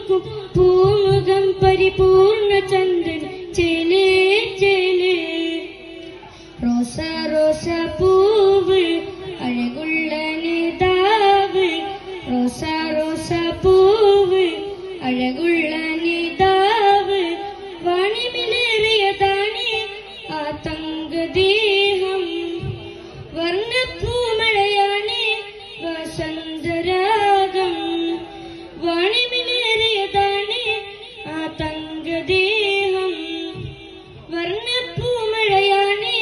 തോക്കും പൂമുഖം പരിപൂർണ ചന്ദ്രൻ ചേലേ ചേലേ റോസ റോസ പൂവ് അഴകുള്ള നിതാവ് റോസ റോസ പൂവ് അഴകുള്ള നിതാവ് വാണിമിലേറിയതാണ് ആ തങ്കദേഹം വർണ്ണപ്പൂമഴയാണ് വസന്തരാഗം വാണിമിലേറിയതാണ് ആ തങ്കദേഹം വർണ്ണപ്പൂമഴയാണ്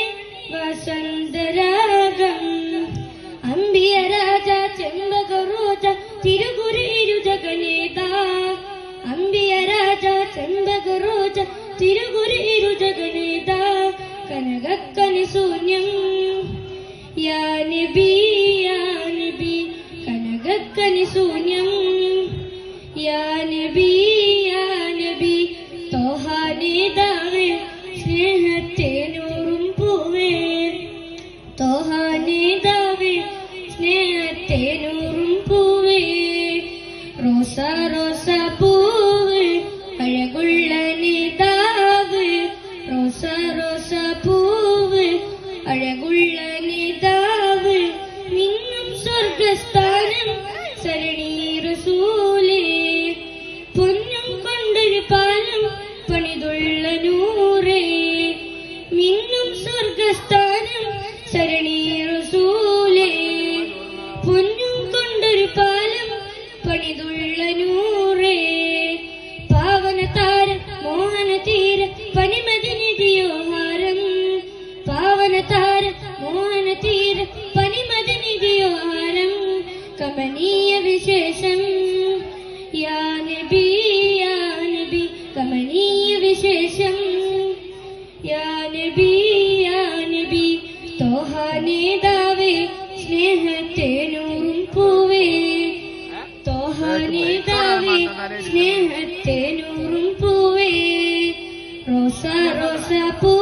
വസന്തരാഗം അമ്പിയ രാജ ചെമ്പകരോജ തിരുഗുരുജഗനേത അമ്പിയ രാജ ചെമ്പകരോജ തിരുഗുരുജഗനേത കനകക്കനി ശൂന്യം യാ നബി കനകക്കനി ശൂന്യം യാ നബി തോഹാ നേതാവേ സ്നേഹത്തെ നൂറും പൂവേ തോഹാ നേതാവേ സ്നേഹത്തെ നൂറും പൂവേ റോസ റോസ പൂവ് അഴകുള്ള നേതാവ് റോസ റോസ പൂവ് അഴകുള്ള നേതാവ് മിന്നും സ്വർഗസ്ഥാനം സരണി റസൂലേ പൊന്നും കൊണ്ടൊരു പാലം പണിതുള്ള നൂറേ മിന്നും സ്വർഗസ്ഥാനം സരണി റസൂലേ പൊന്നും കൊണ്ടൊരു പാലം പണിതുള്ള നൂറേ പാവന താര മോഹന തീര പനിമതിനിധിയോ ഹാരം പാവന താര മോഹന തീര പനിമതിനിധിയോ ഹാരം കമനീയ വിശേഷം യാ നബി കമനീയ വിശേഷം യാ നബി തോഹാ നേതാവേ സ്നേഹത്തെ നൂറും പൂവേ തോഹാ നേതാവേ സ്നേഹത്തെ നൂറും പൂവേ റോസ റോസ പൂ